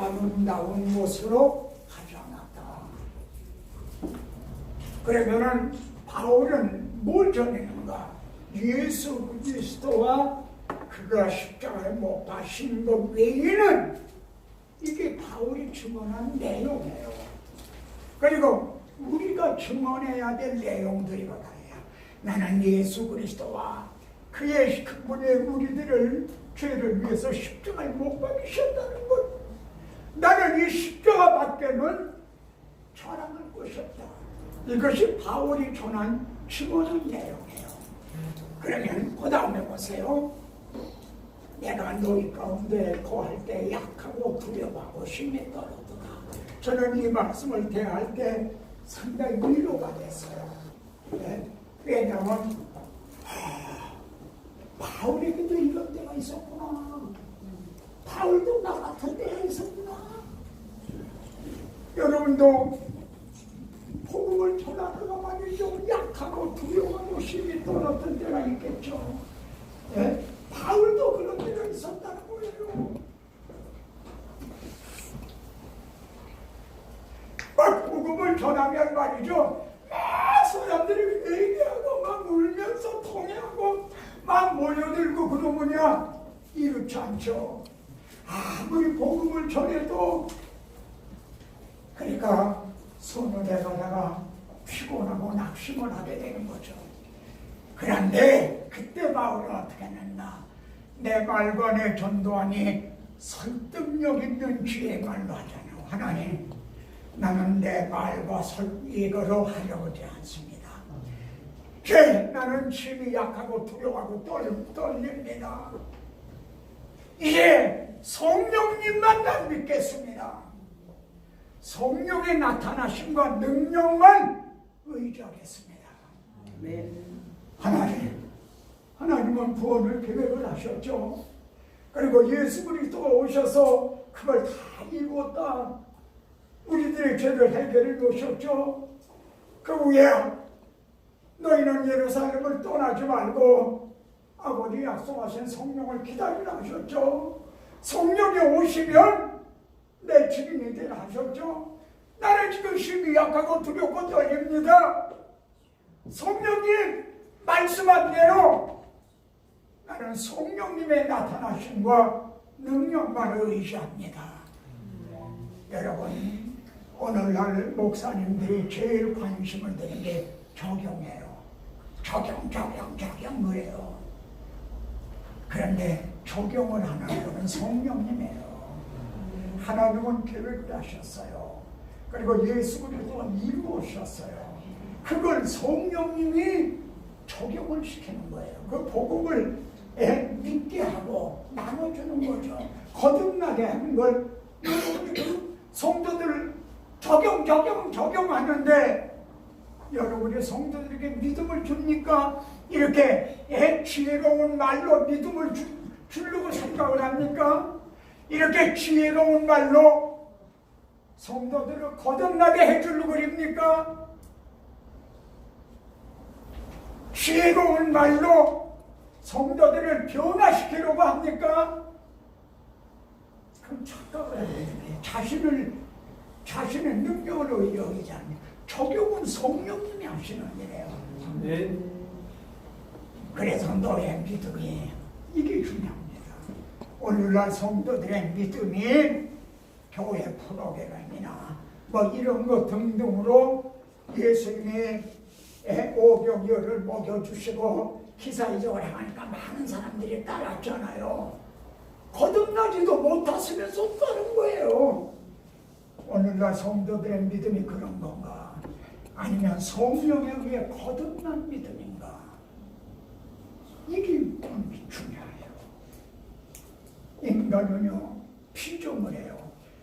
아름다운 모습으로 가져놨다. 그러면은 바울은 뭘 전했는가? 예수 그리스도와 그가 십자가에 못 박힌 것 외에는 이게 바울이 증언한 내용이에요. 그리고 우리가 증언해야 될 내용들이거든요. 나는 예수 그리스도와 그의 그분의 우리들을 죄를 위해서 십자가에 못 박히셨다는 것, 나는 이 십자가 밖에는 자랑할 것이 없다. 이것이 바울이 전한 증언한 내용이에요. 그러면 그 다음에 보세요. 내가 너희 가운데 거할 때 약하고 두려워하고 심히 떨었구나. 저는 이 말씀을 대할 때 상당히 위로가 됐어요. 네? 왜냐하면 바울에게도 이런 때가 있었구나. 바울도 나 같은 때가 있었구나. 여러분도 복음을 전하다가 말이죠, 약하고 두려워하고 심히 떨었던 때가 있겠죠. 네? 바울도 그런 때가 있었다는 거예요. 막 복음을 전하면 말이죠, 막 사람들이 얘기하고 막 울면서 통회하고 막 모여들고 그러면야 이렇지 않죠. 아무리 복음을 전해도 그러니까 손을 내가다가 피곤하고 낙심을 하게 되는 거죠. 그런데 그때 바울은 어떻게 했나? 내 말과 내 전도하니 설득력 있는 지혜의 말로 하잖아요. 하나님, 나는 내 말과 이거로 하려고 하지 않습니다. 나는 심히 약하고 두려워하고 떨립니다. 이제 성령님만 난 믿겠습니다. 성령의 나타나심과 능력만 의지하겠습니다. 네. 하나님은 구원을 계획을 하셨죠. 그리고 예수 그리스도가 오셔서 그걸 다 이루었다. 우리들의 죄를 해결해 놓으셨죠. 그 후에 너희는 예루살렘을 떠나지 말고 아버지 약속하신 성령을 기다리라 하셨죠. 성령이 오시면 내 증인이 되라 하셨죠. 나는 지금 심히 약하고 두렵고 떨립니다. 성령님 말씀한 대로 나는 성령님의 나타나심과 능력만 의지합니다. 여러분, 오늘날 목사님들이 제일 관심을 드는 게 적용이에요. 적용 그래요. 그런데 적용을 하는 분은 성령님이에요. 하나님은 계획을 하셨어요. 그리고 예수 그리스도가 이루셨어요. 그걸 성령님이 적용을 시키는 거예요. 그 복음을 믿게 하고 나눠주는 거죠. 거듭나게 하는 걸 성도들 적용하는데 여러분이 성도들에게 믿음을 줍니까? 이렇게 지혜로운 말로 믿음을 주려고 생각을 합니까? 이렇게 지혜로운 말로 성도들을 거듭나게 해주려고 그럽니까? 지혜로운 말로 성도들을 변화시키려고 합니까? 그럼 착각을 해야 되는데 자신의 능력을 의지하지 않습니다. 적용은 성령님이 하시는 일이에요. 네. 그래서 너의 믿음이 이게 중요합니다. 오늘날 성도들의 믿음이 교회 프로그램이나 뭐 이런 것 등등으로 예수님의 오병이어를 먹여주시고 기사이적을 행하니까 많은 사람들이 따랐잖아요. 거듭나지도 못하시면서 따른 거예요. 오늘날 성도들의 믿음이 그런 건가? 아니면 성령에 의해 거듭난 믿음인가? 이게 중요해요. 인간은요, 피조물 해요.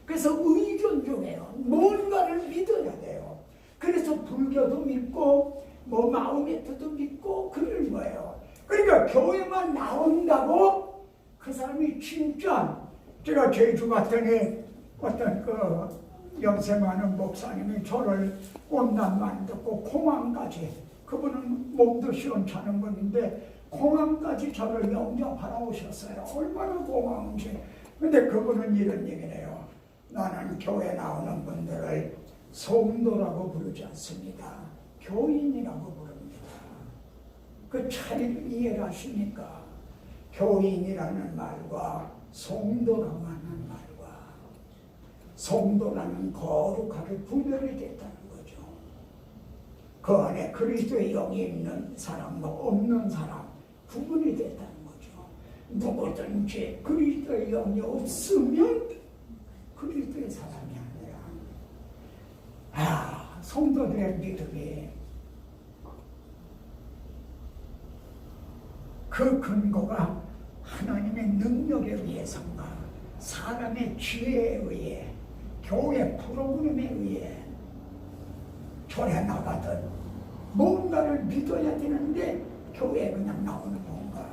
그래서 의존중해요. 뭔가를 믿어야 돼요. 그래서 불교도 믿고 뭐 마음에도 믿고 그런 거예요. 그러니까 교회만 나온다고 그 사람이 진짜, 제가 제주 갔더니 어떤 그 연세 많은 목사님이 저를 온단만 듣고 공항까지, 그분은 몸도 시원찮은 분인데 공항까지 저를 영접하러 오셨어요. 얼마나 고마운지. 근데 그분은 이런 얘기를 해요. 우리는 교회 나오는 분들을 성도라고 부르지 않습니다. 교인이라고 부릅니다. 그 차이를 이해하십니까? 교인이라는 말과 성도라고 하는 말과 성도라는 거룩하게 분별이 됐다는 거죠. 그 안에 그리스도의 영이 있는 사람과 없는 사람 구분이 됐다는 거죠. 누구든지 그리스도의 영이 없으면 그리스도의 사람이 아니라 성도들의 믿음이 그 근거가 하나님의 능력에 의해서인가 사람의 지혜에 의해 교회 프로그램에 의해 절에 나가든 뭔가를 믿어야 되는데 교회에 그냥 나오는 건가.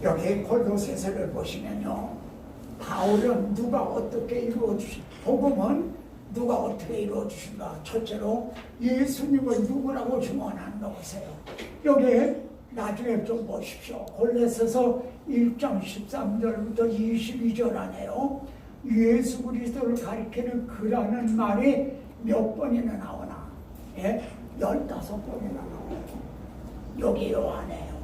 여기 골로새서를 보시면요, 바울은 누가 어떻게 이루어주신, 복음은 누가 어떻게 이루어주신가. 첫째로 예수님을 누구라고 증언한가 보세요. 여기 나중에 좀 보십시오. 골로새서 1장 13절부터 22절 안에요, 예수 그리스도를 가리키는 그라는 말이 몇 번이나 나오나? 15번이나 나와요. 여기 요 안에요.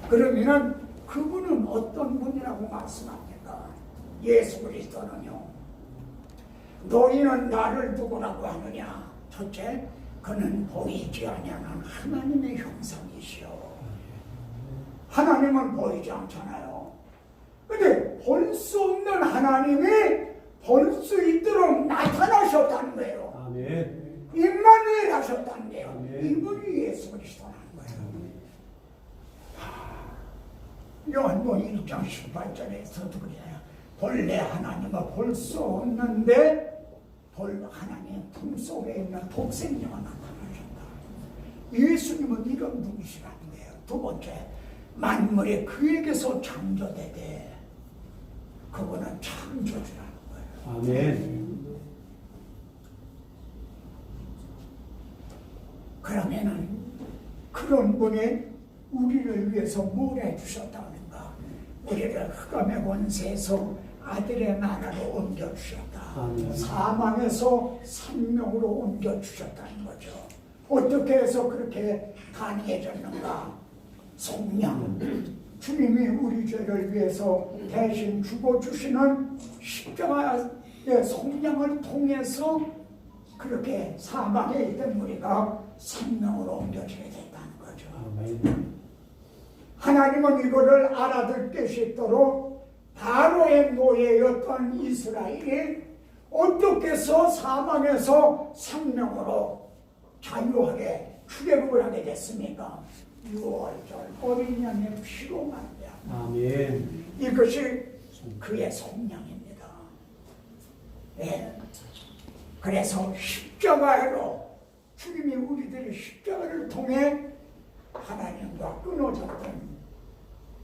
그러면은 그분은 어떤 분이라고 말씀합니까? 예수 그리스도는요, 너희는 나를 누구라고 하느냐? 첫째, 그는 보이지 아니하는 하나님의 형상이시오. 하나님은 보이지 않잖아요. 근데 볼 수 없는 하나님이 볼 수 있도록 나타나셨다는 거예요. 아멘. 임마누엘 하셨다는 거예요. 아멘. 이분이 예수 그리스도라는 거예요. 요한복음 1장 18절에서도 그래요. 본래 하나님은 볼 수 없는데 하나님의 품속에 있는 독생자가 나타나셨다. 예수님은 이런 분이시라는 거예요. 두 번째, 만물이 그에게서 창조되되 그분은 창조주라는 거예요. 아멘. 그러면은 그런 분이 우리를 위해서 뭘 해주셨다는가? 우리를 흑암의 권세에서 아들의 나라로 옮겨주셨다. 아멘. 사망에서 생명으로 옮겨주셨다는 거죠. 어떻게 해서 그렇게 가능해졌는가? 속량. 주님이 우리 죄를 위해서 대신 죽어주시는 십자가의 속량을 통해서 그렇게 사망에 있던 우리가 생명으로 옮겨지게 됐다는 거죠. 아멘. 하나님은 이거를 알아듣게 싶도록 바로의 노예였던 이스라엘이 어떻게 해서 사망에서 생명으로 자유하게 출애굽을 하게 됐습니까? 6월절 어린 양의 피로 말이야. 아멘. 이것이 그의 속량입니다. 그래서 십자가로 주님이 우리들의 십자가를 통해 하나님과 끊어졌던,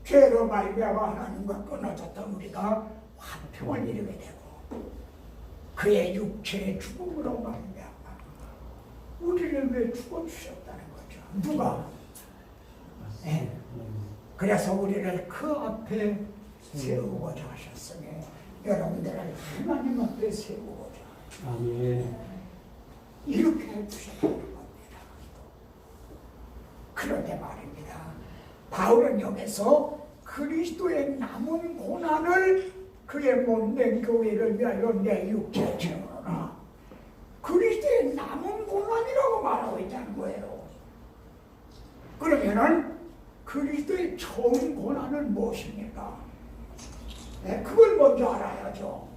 죄로 말미암아 하나님과 끊어졌던 우리가 화평을 이루게 되고, 그의 육체의 죽음으로 말미암아 우리를 위해 죽어주셨다는 거죠. 누가? 그래서 우리를 그 앞에 세우고자 하셨으니 여러분들을 하나님 앞에 세우고자 아멘. 이렇게 해주셨다는 겁니다. 그런데 말입니다, 바울은 여기서 그리스도의 남은 고난을 그의 몸된 교회를 위하여 내 육체에 채우노라, 그리스도의 남은 고난이라고 말하고 있다는 거예요. 그러면은 그리스도의 처음 고난은 무엇입니까? 그걸 먼저 알아야죠.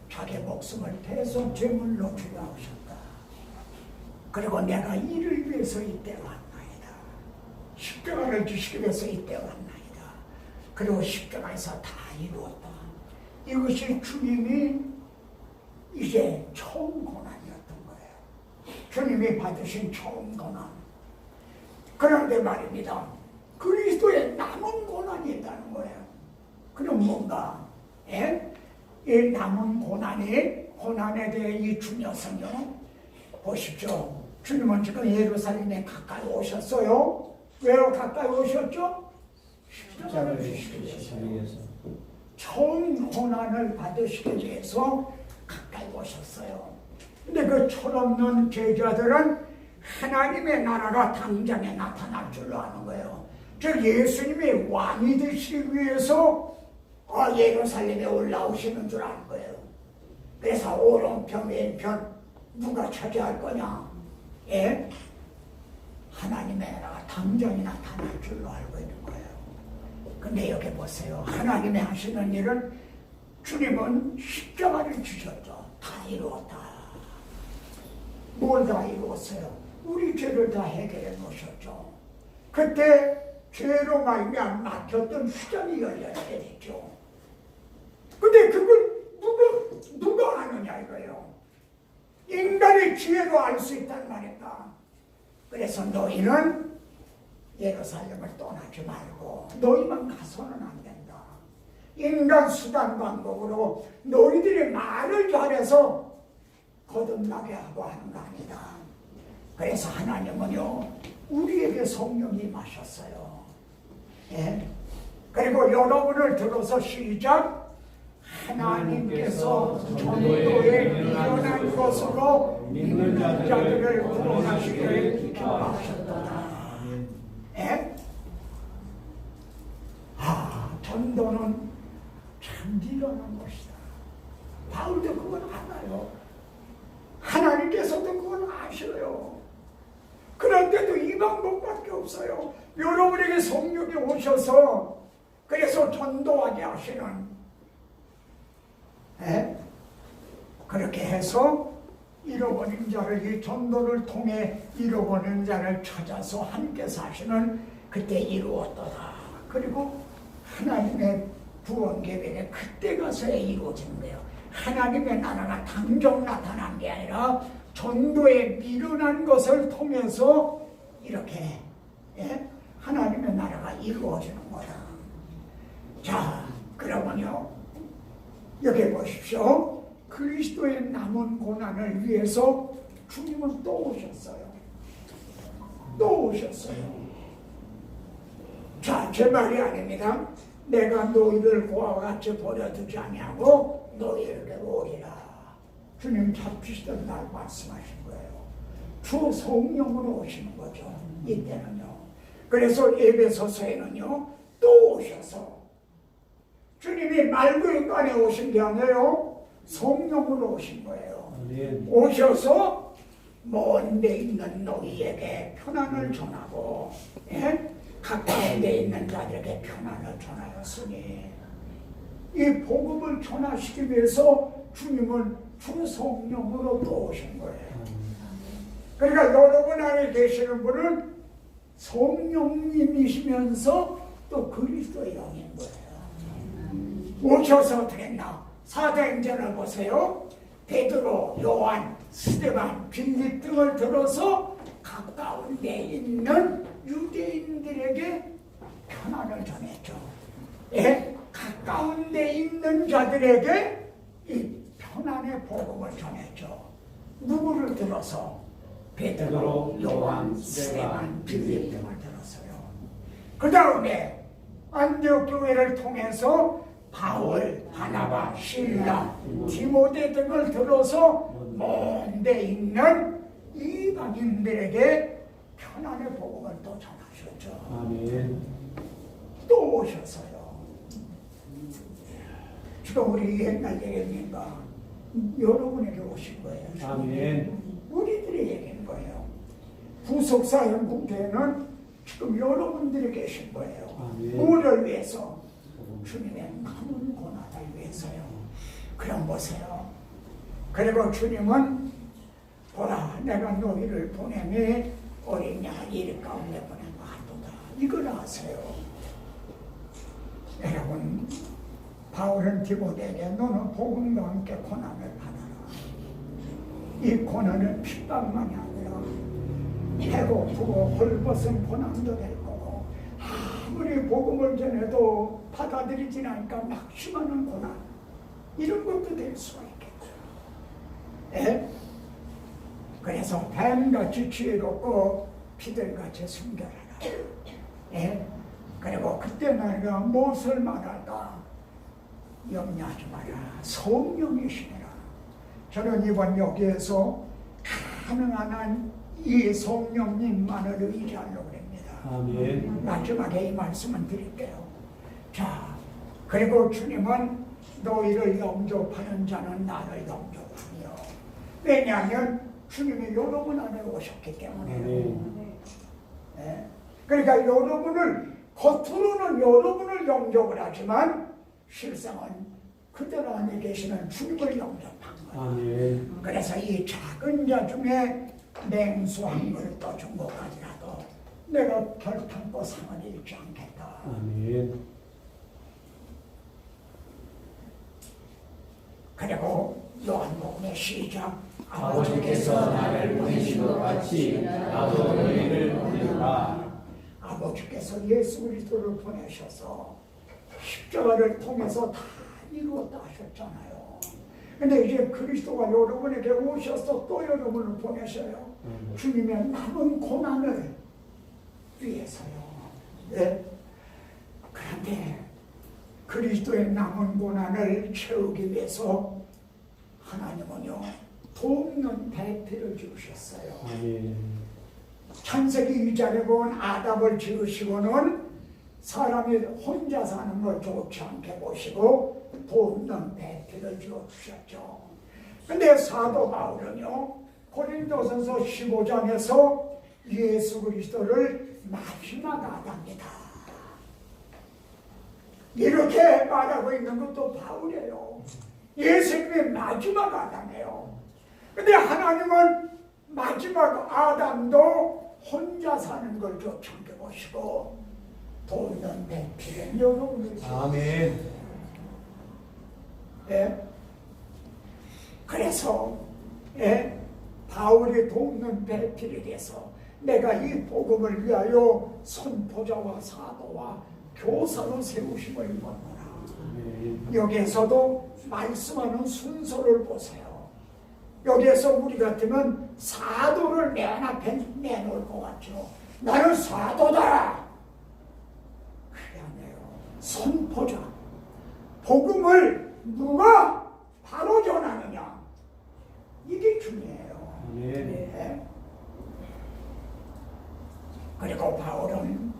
자기 목숨을 대속 제물로 주려 하셨다. 그리고 내가 이를 위해서 이때 왔나이다. 십자가를 지시기 위해서 이때 왔나이다. 그리고 십자가에서 다 이루었다. 이것이 주님이 이제 처음 고난이었던 거예요. 주님이 받으신 처음 고난. 그런데 말입니다, 그리스도의 남은 고난이 있다는 거예요. 그럼 뭔가? 이 남은 고난에 대해 이 중요성요, 보십시오. 주님은 지금 예루살렘에 가까이 오셨어요. 왜요? 가까이 오셨죠? 십자가를 지시기 위해서. 처음 고난을 받으시기 위해서 가까이 오셨어요. 근데 그 철없는 제자들은 하나님의 나라가 당장에 나타날 줄로 아는 거예요. 즉 예수님이 왕이 되시기 위해서 예루살렘에 올라오시는 줄 아는 거예요. 그래서 오른편 왼편 누가 차지할 거냐? 예? 하나님의 나라가 당장에 나타날 줄로 알고 있는 거예요. 근데 여기 보세요. 하나님이 하시는 일은 주님은 십자가를 지셨죠. 다 이루었다. 뭘 다 이루었어요? 우리 죄를 다 해결해 놓으셨죠. 그때 죄로 말미암아 막혔던 수장이 열려지게 됐죠. 근데 그걸 누가 아느냐 이거예요. 인간의 지혜로 알 수 있단 말입니다. 그래서 너희는 예루살렘을 떠나지 말고 너희만 가서는 안 된다. 인간 수단 방법으로 너희들이 말을 잘해서 거듭나게 하고 하는 거 아니다. 그래서 하나님은요 우리에게 성령이 임하셨어요. 예? 그리고 여러분을 들어서 시작. 하나님께서 전도에 일어난 것으로 믿는 자들을 구원하시기를 기뻐하셨다. 예? 전도는 참 일어난 것이다. 바울도 그건 알아요. 하나님께서도 그건 아셔요. 그런데도 이 방법밖에 없어요. 여러분에게 성령이 오셔서 그래서 전도하게 하시는 그렇게 해서 잃어버린 자를 이 전도를 통해 잃어버린 자를 찾아서 함께 사시는 그때 이루었더라. 그리고 하나님의 구원 계획이 그때 가서야 이루어지는 거예요. 하나님의 나라가 당장 나타난 게 아니라 전도에 미련한 것을 통해서 이렇게 하나님의 나라가 이루어지는 거다. 자, 그러면요 여기 보십시오. 그리스도의 남은 고난을 위해서 주님은 또 오셨어요. 또 오셨어요. 자, 제 말이 아닙니다. 내가 너희를 고아와 같이 버려두지 아니하고 너희에게 오리라. 주님 잡히시던 날 말씀하신 거예요. 주 성령으로 오시는 거죠. 이때는요. 그래서 에베소서에는요 또 오셔서 주님이 말구인간에 오신 게 아니에요. 성령으로 오신 거예요. 오셔서 먼 데 있는 너희에게 평안을 전하고 가까운 데 있는 자들에게 평안을 전하였으니 이 복음을 전하시기 위해서 주님은 주 성령으로 또 오신 거예요. 그러니까 여러분 안에 계시는 분은 성령님이시면서 또 그리스도의 영인 거예요. 오셔서 어떻게 했나? 사도행전을 보세요. 베드로, 요한, 스데반, 빌립 등을 들어서 가까운 데 있는 유대인들에게 편안을 전했죠. 가까운 데 있는 자들에게 이 편안의 복음을 전했죠. 누구를 들어서? 베드로, 요한, 스데반, 빌립 등을 들었어요. 그 다음에 안디옥 교회를 통해서 바울, 바나바, 실라, 디모데 등을 들어서 먼 데 있는 이방인들에게 편안의 복음을 또 전하셨죠. 아멘. 또 오셨어요. 지금 우리 옛날 얘기입니까? 여러분에게 오신 거예요. 아멘. 우리들의 얘기인 거예요. 구속사 영국교회는 지금 여러분들이 계신 거예요. 아멘. 뭐를 위해서? 주님의 남은 고난을 위해서요. 그럼 보세요. 그리고 주님은 보라 내가 너희를 보내니 어린 양 일 가운데 보내고 하도다. 이걸 아세요. 여러분 바울은 디모데에게 너는 복음과 함께 고난을 받아라. 이 고난은 핍박만이 아니라 배고프고 헐벗은 고난도 될 거고 아무리 복음을 전해도 받아들이지 않으니까 낙심하는 고난 이런 것도 될 수가 있겠죠. 그래서 뱀같이 지혜롭고 피들같이 순결하라. 예? 그리고 그때 내가 무엇을 말할까? 염려하지 마라. 성령이시니라. 저는 이번 여기에서 가능한 한 이 성령님만을 의지하려고 합니다. 아멘. 마지막에 이 말씀을 드릴게요. 자, 그리고 주님은 너희를 영접하는 자는 나를 영접하며. 왜냐하면 주님이 여러분 안에 오셨기 때문에요. 네? 그러니까 여러분을, 겉으로는 여러분을 영접을 하지만 실상은 그들 안에 계시는 주님을 영접한 거예요. 아멘. 그래서 이 작은 자 중에 냉수한 걸 떠준 것까지라도 내가 결탄코 상을 잃지 않겠다. 아멘. 그리고 요한복음의 시작. 아버지께서 나를 보내신 것 같이 나도 너희를 보내노라. 아버지께서 예수 그리스도를 보내셔서 십자가를 통해서 다 이루었다 하셨잖아요. 근데 이제 그리스도가 여러분에게 오셔서 또 여러분을 보내셔요. 주님의 남은 고난을 위해서요. 네? 그런데 그리스도의 남은 고난을 채우기 위해서 하나님은요, 돕는 배필을 주셨어요. 아멘. 창세기 2장에 보면 아담을 지으시고는 사람이 혼자 사는 걸 좋지 않게 보시고 돕는 배필을 주셨죠. 근데 사도 바울은요, 고린도전서 15장에서 예수 그리스도를 마지막 아담이다 이렇게 말하고 있는 것도 바울이에요. 예수님이 마지막 아담이에요. 근데 하나님은 마지막 아담도 혼자 사는 걸 좋지 않게 보시고 돕는 배필은 여러분을 아멘. 예? 그래서 바울이 돕는 배필이 돼서 내가 이 복음을 위하여 선포자와 사도와 교사로 세우심을 입었노라. 아멘. 여기에서도 말씀하는 순서를 보세요. 여기에서 우리 같으면 사도를 맨 앞에 내놓을 것 같죠. 나는 사도다. 그게 아니에요. 선포자. 복음을 누가 바로 전하느냐. 이게 중요해요. 아멘. 네. 그리고 바울은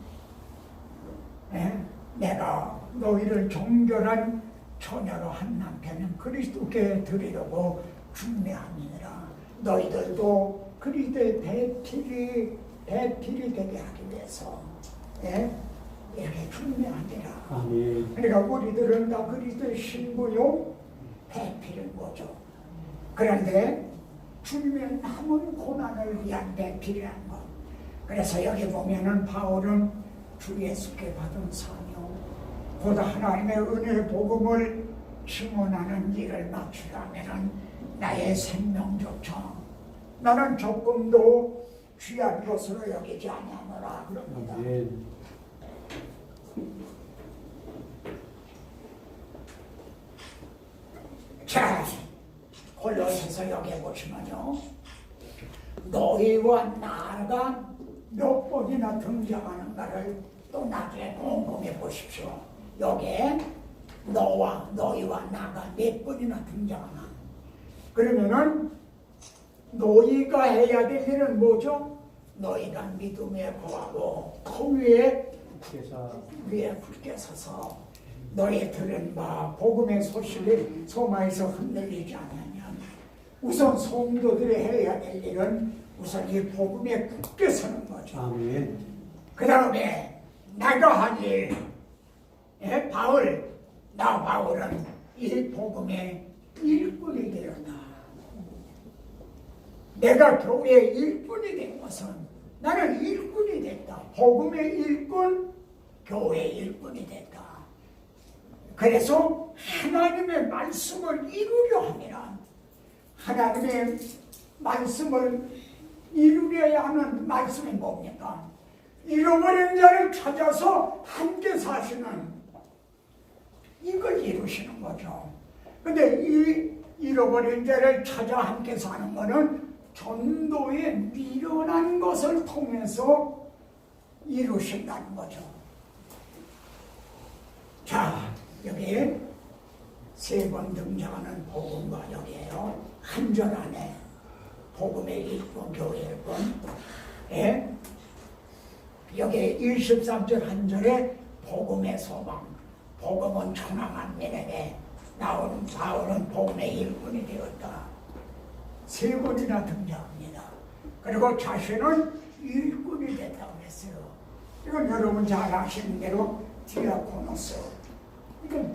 내가 너희를 정결한 처녀로 한 남편은 그리스도께 드리려고 중매함이니라. 너희들도 그리스도의 배필이 되게 하기 위해서 이렇게 중매하니라. 아멘. 그러니까 우리들은 다 그리스도의 신부요 배필은 뭐죠? 그런데 주님의 남은 고난을 위한 배필이라는 것. 그래서 여기 보면은 바울은 주 예수께 받은 사명, 곧 하나님의 은혜의 복음을 증언하는 일을 마치려면은 나의 생명조차 나는 조금도 귀한 것으로 여기지 아니하노라 그럽니다. 아멘. 자, 골로새서 여기 보시면요, 너희와 나가 몇 번이나 등장하는가를 또 나중에 곰곰이 보십시오. 여기에 너희와 나가 몇 번이나 등장하나. 그러면은 너희가 해야 될 일은 뭐죠? 너희가 믿음에 거하고 그 위에 굳게 서서 너희 들은 바 복음의 소식이 소마에서 흔들리지 않으면 우선 성도들이 해야 될 일은 우선 이 복음에 굳게 서는 거죠. 아멘. 그 다음에 내가 한 일, 바울은 이 복음의 일꾼이 되었다. 내가 교회의 일꾼이 된 것은 나는 일꾼이 됐다. 복음의 일꾼, 교회의 일꾼이 됐다. 그래서 하나님의 말씀을 이루려 함이라. 하나님의 말씀을 이루려야 하는 말씀이 뭡니까? 잃어버린 자를 찾아서 함께 사시는, 이걸 이루시는 거죠. 근데 이 잃어버린 자를 찾아 함께 사는 거는 전도에 미련한 것을 통해서 이루신다는 거죠. 자, 여기에 세 번 등장하는 복음과 여기에요. 한 절 안에 복음의 일꾼, 교회 일꾼. 예? 여기에 23절 한 절에 복음의 소망, 복음은 천황한 미래에 나오는 바울은 복음의 일꾼이 되었다. 세 번이나 등장합니다. 그리고 자신은 일꾼이 됐다고 했어요. 이건 여러분 잘 아시는 대로 디아코노스. 이건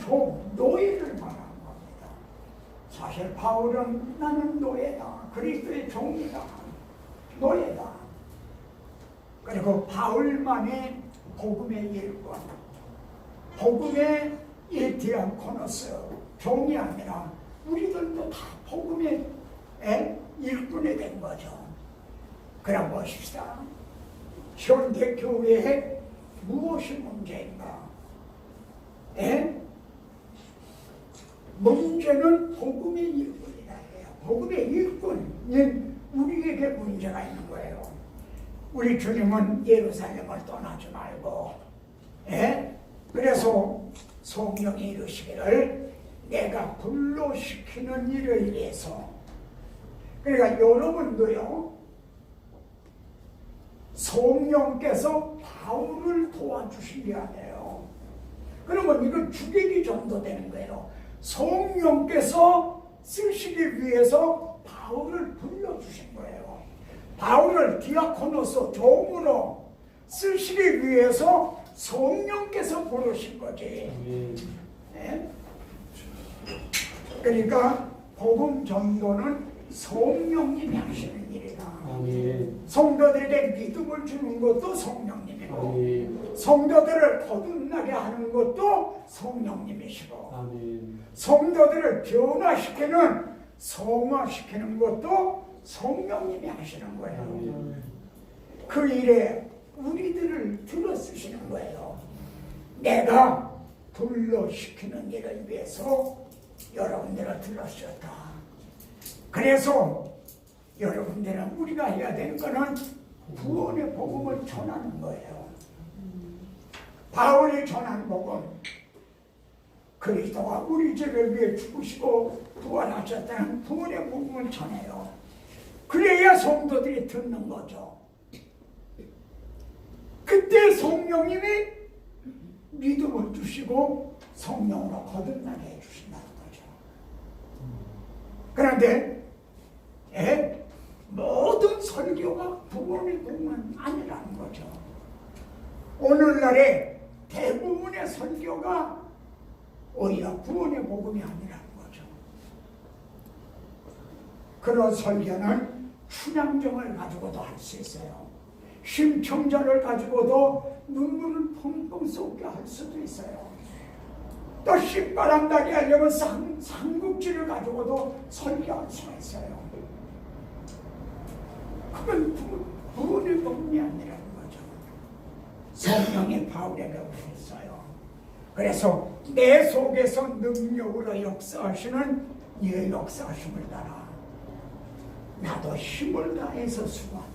노예를 말하는 겁니다. 사실 바울은 나는 노예다. 그리스도의 종이다. 노예다. 그리고 바울만의 복음의 일꾼. 복음의 이 디아코노스. 종이 아니라 우리들도 다 복음의 일꾼이 된 거죠. 그럼 보십시다. 현대 교회에 무엇이 문제인가? 문제는 복음의 일꾼이다. 복음의 일꾼인 우리에게 문제가 있는 거예요. 우리 주님은 예루살렘을 떠나지 말고, 그래서 성령이 이르시기를 내가 불러시키는 일을 위해서. 그러니까 여러분도요, 성령께서 바울을 도와주신 게 아니에요. 그러면 이건 주객이 전도되는 거예요. 성령께서 쓰시기 위해서 바울을 불러주신 거예요. 바울을 디아코노스 종으로 쓰시기 위해서 성령께서 부르신 거지. 네? 그러니까 복음 전도는 성령님이 하시는 일이다. 성도들에게 믿음을 주는 것도 성령님이고, 성도들을 거듭나게 하는 것도 성령님이시고, 성도들을 변화시키는, 성화시키는 것도 성령님이 하시는 거예요. 그 일에 우리들을 들어 쓰시는 거예요. 내가 불러시키는 일을 위해서 여러분들을 들었었다. 그래서 여러분들은 우리가 해야 되는 것은 구원의 복음을 전하는 거예요. 바울이 전한 복음, 그리스도가 우리 죄를 위해 죽으시고 부활하셨다는 구원의 복음을 전해요. 그래야 성도들이 듣는 거죠. 그때 성령님이 믿음을 주시고 성령으로 거듭나게 해주신다는 거죠. 그런데 모든 설교가 구원의 복음은 아니라는 거죠. 오늘날의 대부분의 설교가 오히려 구원의 복음이 아니라는 거죠. 그런 설교는 춘향정을 가지고도 할 수 있어요. 심청전을 가지고도 눈물을 펑펑 쏟게 할 수도 있어요. 또 신바람 나게 하려면 삼국지를 가지고도 설교할 수가 있어요. 그건 구원의 복음이 아니라는 거죠. 성령이 바울에게 오셨어요. 그래서 내 속에서 능력으로 역사하시는 이 역사하심을 따라 나도 힘을 다해서 수고한다.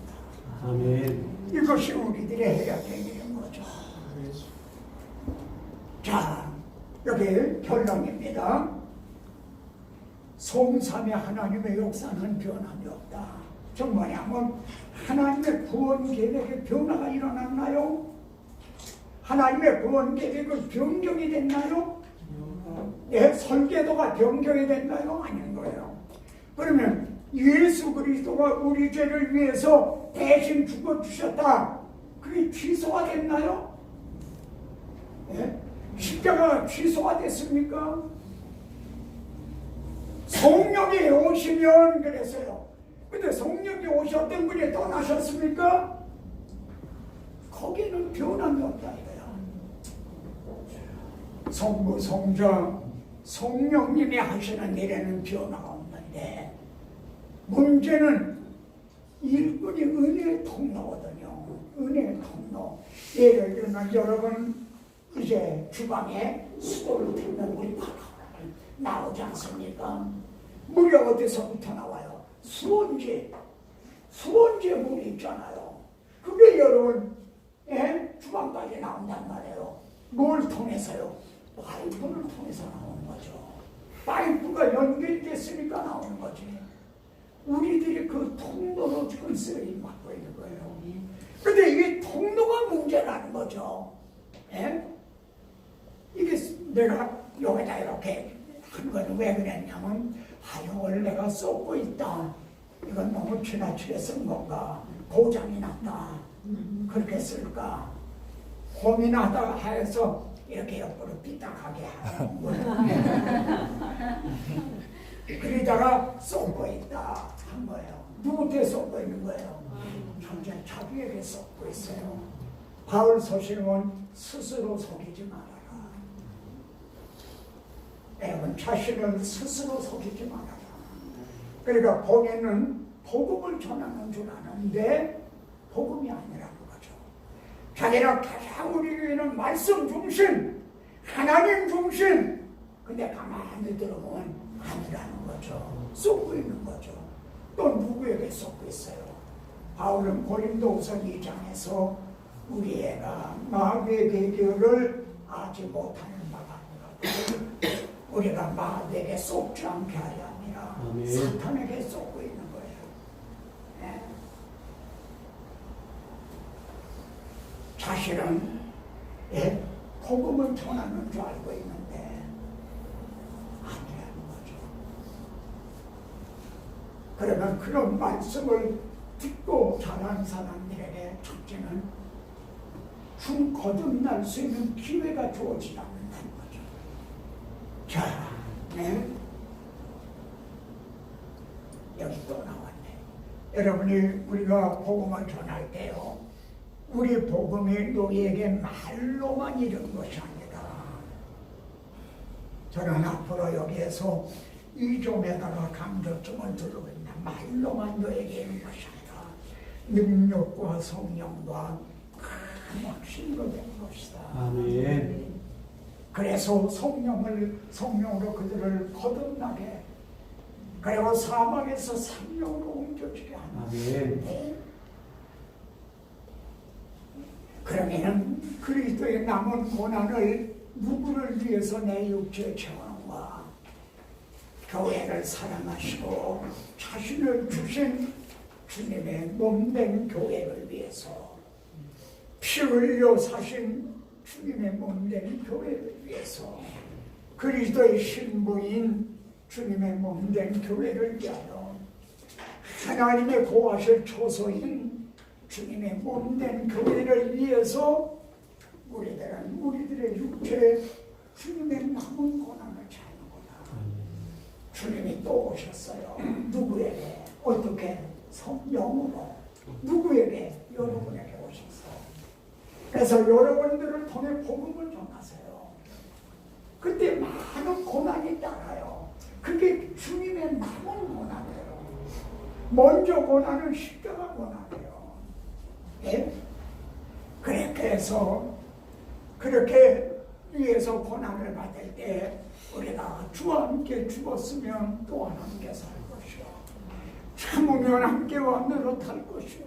아멘. 이것이 우리들이 해야 되는 거죠. 자, 여기 결론입니다. 성삼의 하나님의 역사는 변함이 없다. 저 뭐냐면 하나님의 구원 계획에 변화가 일어났나요? 하나님의 구원 계획은 변경이 됐나요? 설계도가 변경이 됐나요? 아닌 거예요. 그러면 예수 그리스도가 우리 죄를 위해서 대신 죽어주셨다. 그게 취소가 됐나요? 십자가가 취소가 됐습니까? 성령이 오시면 그랬어요. 근데 성령이 오셨던 분이 떠나셨습니까? 거기는 변함이 없다 이거야. 성부, 성자, 성령님이 하시는 일에는 변화가 없는데 문제는 일꾼이 은혜의 통로거든요. 은혜의 통로. 예를 들면 여러분 이제 주방에 수도를 틀면 물이 팍 나오지 않습니까? 물이 어디서부터 나와요? 수온지. 수원제물이 있잖아요. 그게 여러분 주방까지 나온단 말이에요. 뭘 통해서요? 파이프를 통해서 나오는 거죠. 파이프가 연결됐으니까 나오는 거지. 우리들이 그 통로로 지금 쓰임 받고 있는 거예요. 근데 이게 통로가 문제라는 거죠. 이게 내가 여기다 이렇게 한 거는 왜 그랬냐면, 이걸 내가 쏟고 있다. 이건 너무 지나치게 쓴 건가? 고장이 났다. 그렇게 쓸까? 고민하다가 해서 이렇게 옆으로 삐딱하게 하는 거예요. 그러다가 쏟고 있다 한 거예요. 누구한테 쏟고 있는 거예요? 현재 자기에게 쏟고 있어요. 바울 서신은 스스로 속이지 말아라. 여러분 자신을 스스로 속이지 말아라. 그러니까 복에는 복음을 전하는 줄 아는데 복음이 아니라는 거죠. 자기는 가장 우리 교회는 말씀 중심, 하나님 중심. 근데 가만히 들어보면 아니라는 거죠. 쏟고 있는 거죠. 또 누구에게 쏟고 있어요? 바울은 고린도후서 2장에서 우리 애가 마귀의 계교를 아지 못하는 바가 아니라 우리가 마귀에게 쏟지 않게 하려 함이라. 사탄에게 쏟고 있는 거예요. 네. 자신은 복음을 전하는 줄 알고 있는데 아니라는 거죠. 그러면 그런 말씀을 듣고 자란 사람들에게 첫째는 거듭날 수 있는 기회가 주어지지 않는다는 거죠. 자, 여기 또 나왔네. 여러분이 우리가 복음을 전할 때요, 우리 복음이 너희에게 말로만 이른 것이 아니다. 저는 앞으로 여기에서 이 점에다가 강조점을 두르고 있나. 말로만 너에게 이른 것이 아니다. 능력과 성령과 큰 확신으로 된 것이다. 아멘. 그래서 성령으로 그들을 거듭나게, 그리고 사막에서 생명으로 옮겨지게 하는. 아멘. 그러면은 그리스도의 남은 고난을 누구를 위해서 내 육체의 체험과 교회를 사랑하시고 자신을 주신 주님의 몸된 교회를 위해서, 피 흘려 사신 주님의 몸된 교회를 위해서, 그리스도의 신부인 주님의 몸된 교회를 위하여, 하나님의 고하실 초소인 주님의 몸된 교회를 위해서 우리들은 우리들의 육체에 주님의 남은 고난을 참는구나. 주님이 또 오셨어요. 누구에게? 어떻게? 성령으로. 누구에게? 여러분에게 오셨어요. 그래서 여러분들을 통해 복음을 전하세요. 그때 많은 고난이 따라요. 그게 주님의 남은 고난이에요. 먼저 고난은 십자가 고난이에요. 예? 그렇게 해서 그렇게 위해서 고난을 받을 때 우리가 주와 함께 죽었으면 또한 함께 살 것이요, 참으면 함께와 노릇할 것이요,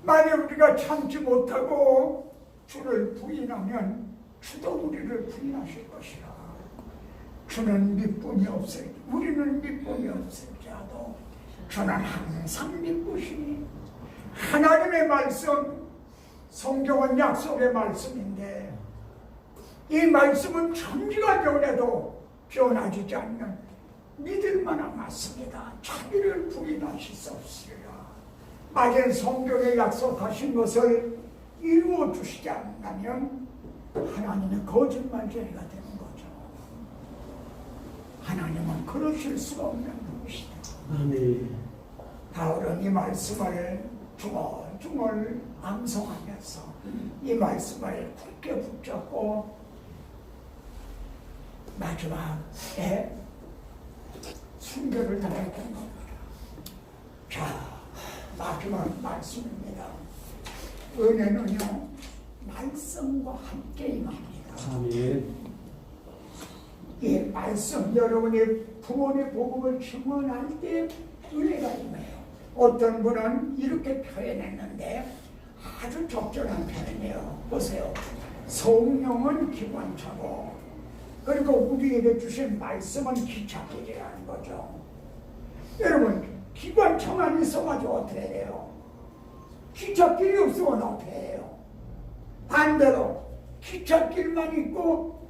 만약 우리가 참지 못하고 주를 부인하면 주도 우리를 부인하실 것이라. 주는 믿음이 없을, 우리는 믿음이 없을지라도 주는 항상 믿으시니. 하나님의 말씀, 성경은 약속의 말씀인데 이 말씀은 천지가 변해도 변하지 않는 믿을만한 말씀이다. 자기를 부인하실 수 없으리라. 만일 성경에 약속하신 것을 이루어 주시지 않는다면 하나님은 거짓말쟁이가 되는 거죠. 하나님은 그러실 수가 없는 분이시다. 아멘. 바울은 이 말씀을 중얼중얼 암송하면서 이 말씀을 굳게 붙잡고 마지막에 순교를 당했던 겁니다. 자, 마지막 말씀입니다. 은혜는요, 말씀과 함께 임합니다. 아멘. 이 말씀, 여러분이 부모의 복음을 증언할 때 은혜가 임해요. 어떤 분은 이렇게 표현했는데 아주 적절한 표현이에요. 보세요. 성령은 기관차고 그리고 우리에게 주신 말씀은 기찻길이라는 거죠. 여러분 기관차만 있어가지고 어떻게 해요? 기찻길이 없으면 어떻게 해요? 반대로 기찻길만 있고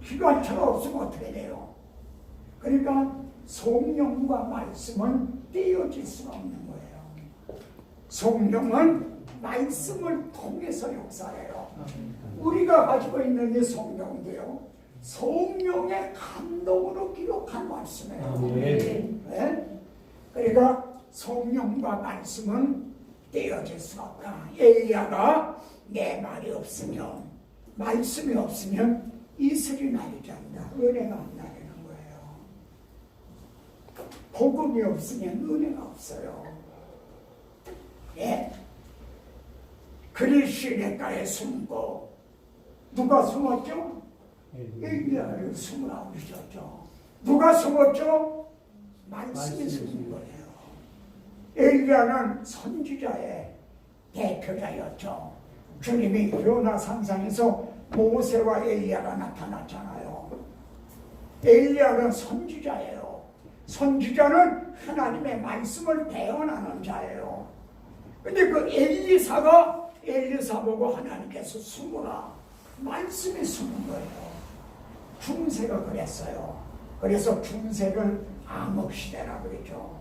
기관차가 없으면 어떻게 돼요? 그러니까 성령과 말씀은 떼어질 수가 없는 거예요. 성령은 말씀을 통해서 역사해요. 우리가 가지고 있는 이 성령도요, 성령의 감동으로 기록한 말씀이에요. 네? 그러니까 성령과 말씀은 떼어질 수가 없다. 엘리야가 내 말이 없으면, 말씀이 없으면 이슬이 나리지 않는다. 은혜가 안 나리는 거예요. 복음이 없으면 은혜가 없어요. 예? 그리 시냇가에 숨고 누가 숨었죠? 엘리야를 숨으라고 그러셨죠. 누가 숨었죠? 말씀이 숨은 거예요. 엘리야는 선지자의 대표자였죠. 주님이 요나 산상에서 모세와 엘리야가 나타났잖아요. 엘리야는 선지자예요. 선지자는 하나님의 말씀을 대언하는 자예요. 근데 그 엘리사 보고 하나님께서 숨으라. 말씀이 숨은 거예요. 중세가 그랬어요. 그래서 중세를 암흑시대라고 그랬죠.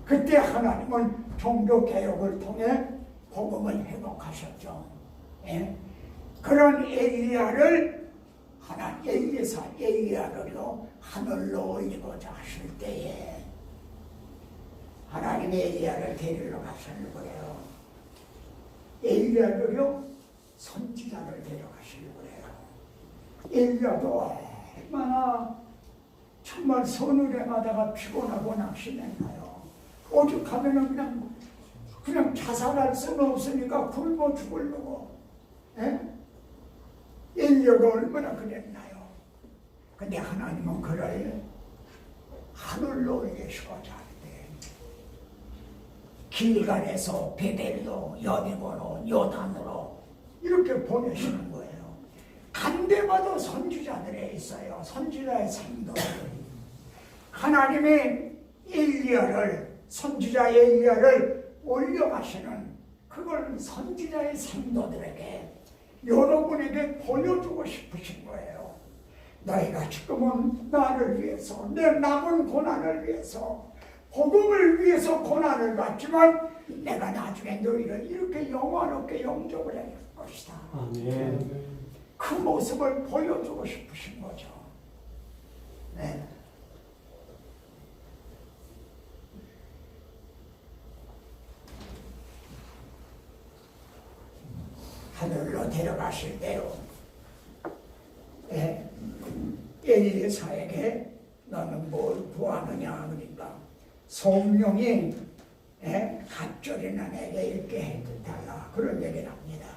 그때 하나님은 종교개혁을 통해 복음을 회복하셨죠. 예? 그런 엘리야를 엘리야를요 하늘로 올리고자 하실 때에 하나님의 엘리야를 데리러 가시는 거예요. 엘리야를요 선지자를 데려가시는 거예요. 엘리야도 얼마나 정말 서늘해마다가 피곤하고 낙심했나요. 오죽하면은 그냥 자살할 수는 없으니까 굶어 죽으려고. 엘리야가 얼마나 그랬나요. 근데 하나님은 그를 하늘로 올리시고자 하는데 길갈에서 베델로 여리고로 요단으로 이렇게 보내시는 거예요. 간 데마다 선지자들에 있어요. 선지자의 생도들. 하나님이 선지자 엘리야를 올려가시는 그걸 선지자의 생도들에게 여러분에게 보여주고 싶으신 거예요. 너희가 지금은 나를 위해서 내 남은 고난을 위해서 복음을 위해서 고난을 받지만 내가 나중에 너희를 이렇게 영원하게 영접을 할 것이다. 아멘. 그 모습을 보여주고 싶으신 거죠. 네. 하늘로 데려가실 때요. 엘리사에게 너는 뭘 구하느냐 그러니까 성령이 갑절이나 내게 읽게 해달라 그런 얘기를 합니다.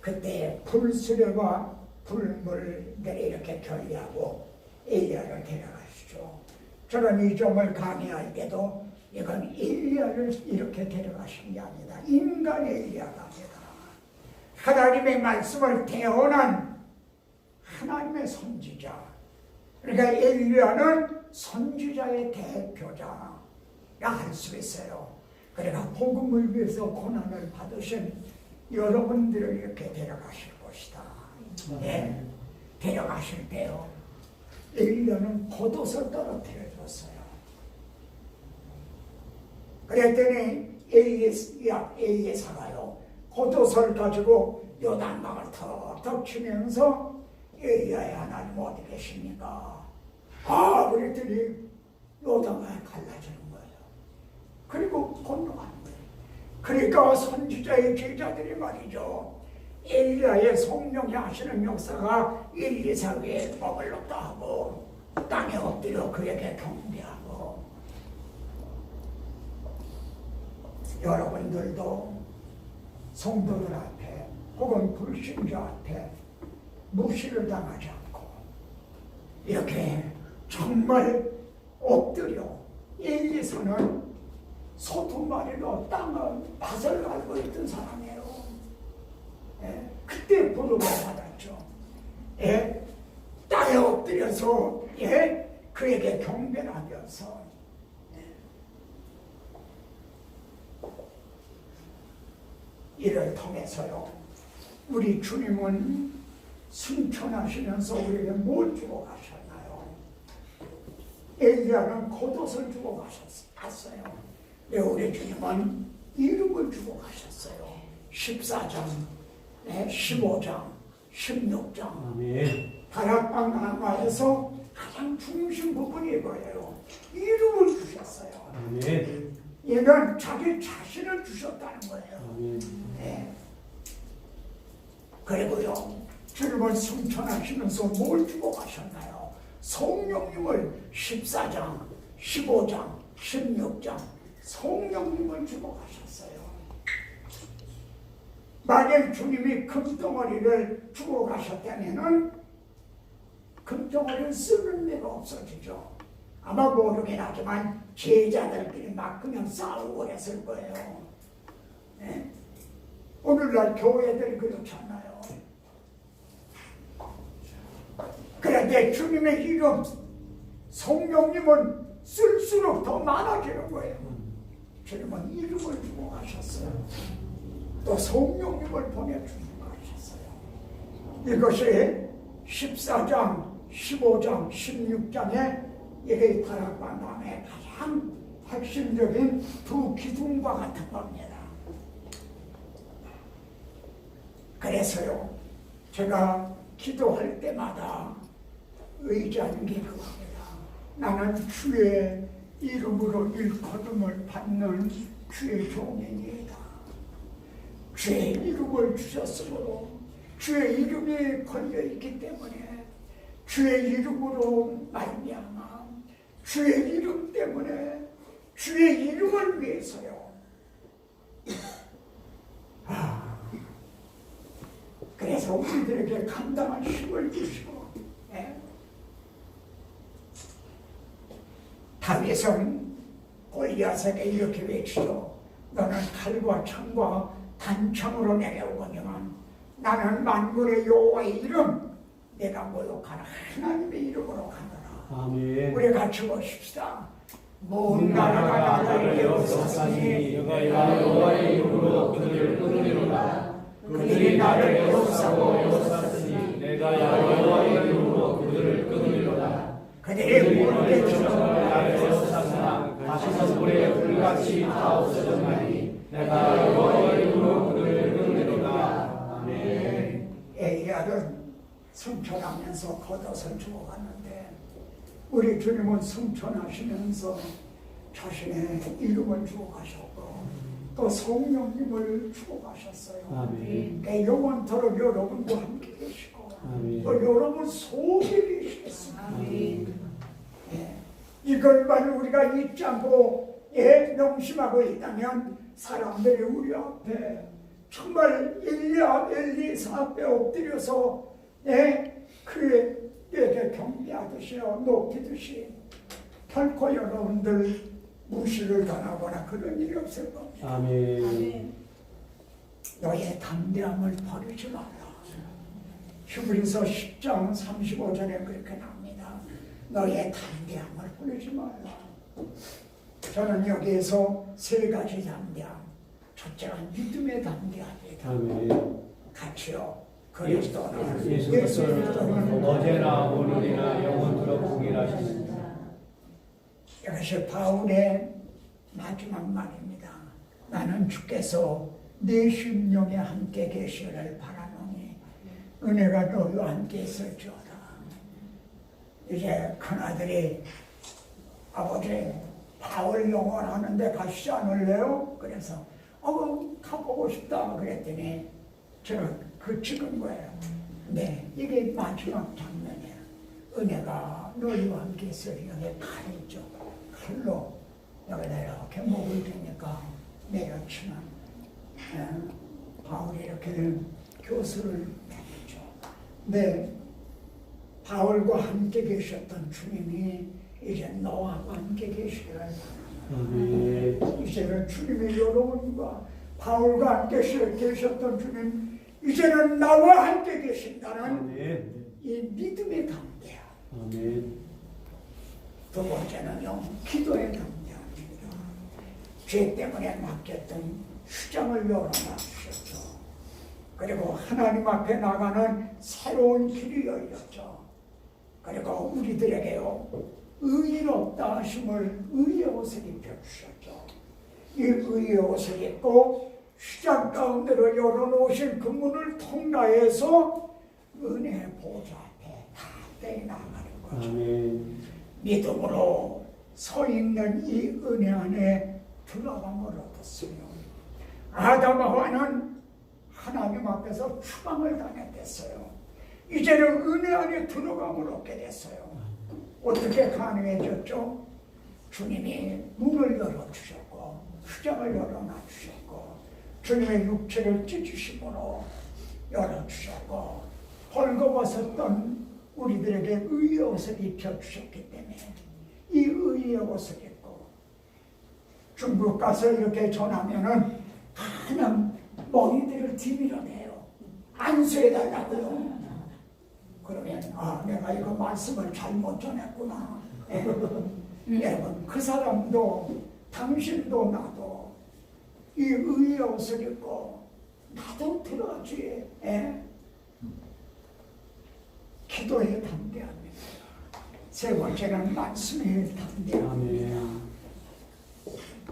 그때 불수레와 불물들이 이렇게 결리하고 엘리야를 데려가시죠. 저는 이 점을 강의할 때도 이건 엘리야를 이렇게 데려가신 게 아니다. 인간의 엘리야가 아니다. 하나님의 말씀을 대언한 하나님의 선지자. 그러니까 엘리야는 선지자의 대표자라 할 수 있어요. 그러니까 복음을 위해서 고난을 받으신 여러분들을 이렇게 데려가실 것이다. 네. 데려가실 때요. 엘리야는 겉옷을 떨어뜨려 줬어요. 그랬더니 엘리사가요 겉옷을 가지고 요단강을 턱턱 치면서 엘리야의 하나님 어디 계십니까? 그랬더니 요단강이 갈라지는 거예요. 그리고 건너가는 거예요. 그러니까 선지자의 제자들이 말이죠. 엘리야의 성령이 하시는 역사가 엘리사 위에 머물렀다 하고 땅에 엎드려 그에게 경배하고 여러분들도 성도들 앞에 혹은 불신자 앞에 무시를 당하지 않고 이렇게 정말 엎드려 엘리사는 소두마리로 땅을 밭을 갈고 있던 사람이에요. 예, 그때 부름을 받았죠. 예, 땅에 엎드려서 그에게 경배하면서 이를 통해서요, 우리 주님은 순천하시면서 우리에게 뭘 주고 가셨나요? 엘리야는 겉옷을 주고 갔어요. 우리 주님은 이름을 주고 가셨어요. 14장, 15장, 16장. 아멘. 다락방 강화에서 가장 중심 부분이 이거예요. 이름을 주셨어요. 아멘. 얘는 자기 자신을 주셨다는 거예요. 아멘. 네. 그리고요, 주님은 승천하시면서 뭘 주고 가셨나요? 성령님을 14장, 15장, 16장 성령님을 주고 가셨어요. 만약 주님이 금덩어리를 주고 가셨다면은 금덩어리를 쓰는 데가 없어지죠. 아마 모르긴 하지만 제자들끼리 막 그냥 싸우고 했을 거예요. 네? 오늘날 교회들이 그렇잖아요. 그런데 주님의 이름, 성령님은 쓸수록 더 많아지는 거예요. 주님은 이름을 주고 가셨어요. 또 성령님을 보내주고 가셨어요. 이것이 14장, 15장, 16장에 이게 다락방감의 가장 핵심적인 두 기둥과 같은 겁니다. 그래서요, 제가 기도할 때마다 의지하는 게 그겁니다. 나는 주의 이름으로 일컬음을 받는 주의 종이니이다. 주의 이름을 주셨으므로 주의 이름이 걸려있기 때문에 주의 이름으로 말미암아 주의 이름 때문에 주의 이름을 위해서요. 그래서 우리들에게 감당한 힘을 주시고, 다윗은 골리앗에게 이렇게 외치죠. 너는 칼과 창과 단창으로 내려오거니와 나는 만군의 여호와의 이름, 내가 모욕하는 하나님의 이름으로 가노라. 아멘. 우리 같이 보십시다. 온 나라가 나를 에워쌌으니 내가 여호와의 이름으로 그들을 끊으리로다. 그들이 나를 에워싸고 내가 여호와의 이름으로 그들을 끊으리로다. 그들이 오래전에 나를 에워쌌으나 다시는 물에 불같이 다 없어졌나니 내가 여호와의 이름으로 그들을 끊으리로다. 아멘. 엘리야는 승천하면서 겉옷을 주고 갔는데 우리 주님은 승천하시면서 자신의 이름을 주고 가셨고 또 성령님을 주고 가셨어요. 아멘. 그러니까 영원토록 여러분과 함께 계시고 아멘. 또 여러분 속에 계시겠습니다. 아멘. 이것만 우리가 잊지 않고 명심하고 있다면 사람들이 우리 앞에 정말 엘리야 엘리사 앞에 엎드려서 그에게 경배하듯이요 높이듯이 결코 여러분들 무시를 당하거나 그런 일이 없을 겁니다. 아멘. 너의 담대함을 버리지 마라. 히브리서 10장 35절에 그렇게 나옵니다. 너의 담대함을 버리지 마라. 저는 여기에서 세 가지 담대함. 첫째가 믿음의 담대함이다. 아멘. 같이요. 그리스도는 예수 그리스도는 어제나 오늘이나 영원토록 동일하십니다. 이것이 바울의 마지막 말입니다. 나는 주께서 내 심령에 함께 계시기를 바라노니 은혜가 너희와 함께 있을지어다. 이제 큰아들이 아버지 바울 영원 하는데 가시지 않을래요? 그래서 가보고 싶다 그랬더니 제가 그 찍은 거예요. 네, 이게 마지막 장면이에요. 은혜가 너희와 함께 있으리. 여기 칼이 있죠. 칼로 여기다 이렇게 목을 대니까 내려치면 바울이 이렇게 교수를 내리죠. 네, 바울과 함께 계셨던 주님이 이제 너와 함께 계시기를 바랍니다. 아멘. 이제는 주님의 여러분과 바울과 함께 계셨던 주님, 이제는 나와 함께 계신다는 아멘. 이 믿음의 담대함. 아멘. 두 번째는요, 기도의 담대함입니다. 죄 때문에 막혔던 휴장을 열어놔주셨죠. 그리고 하나님 앞에 나가는 새로운 길이 열렸죠. 그리고 우리들에게요, 의롭다 하심을 의의 옷을 입혀주셨죠. 이 의의 옷을 입고 휴장 가운데로 열어놓으신 그 문을 통과해서 은혜의 보좌 앞에 담대히 나가는 거죠. 아멘. 믿음으로 서 있는 이 은혜 안에 들어감을 얻었으며, 아담 하와는 하나님 앞에서 추방을 당했댔어요. 이제는 은혜 안에 들어감을 얻게 됐어요. 어떻게 가능해졌죠? 주님이 문을 열어주셨고 휴장을 열어놔주셨고 주님의 육체를 찢으심으로 열어주셨고 벌거벗었던 우리들에게 의의 옷을 입혀주셨기 때문에 이 의의 옷을 입고 중국 가서 이렇게 전하면은 그냥 머리들을 뒤밀어내요. 안수해달라고요. 그러면 내가 이거 말씀을 잘못 전했구나. 여러분, 그 사람도 당신도 나도 이 의의 옷을 입고 나도 들어야지. 기도에 담대합니다. 세 번째는 말씀에 담대합니다.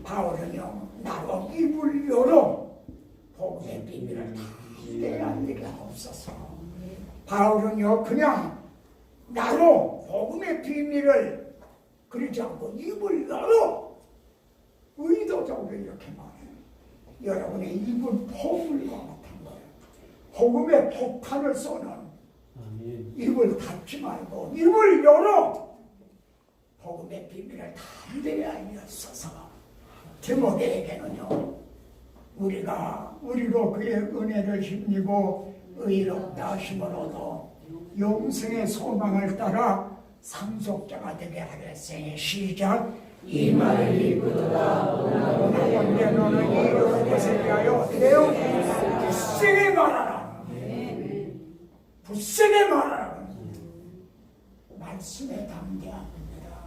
바울은요, 나로 입을 열어 복음의 비밀을 담대히 알리게 하옵소서. 바울은요, 그냥 나로 복음의 비밀을 그러지 않고 입을 열어 의도적으로 이렇게 말해요. 여러분의 입은 포물과 같은 거예요. 복음의 폭탄을 쏘는 입을 닫지 말고 입을 열어 복음의 비밀을 담대히 알려주소서. 디모데에게는요, 우리로 그의 은혜를 힘입고 의롭다 하심으로도 영생의 소망을 따라 상속자가 되게 하랬으니 시작. 이 말을 이끄도다 나건대 너는 이 여러 것에 대하여 어떻게 해요? 굳세게 말하라. 굳세게 말하라. 말씀에 담대합니다.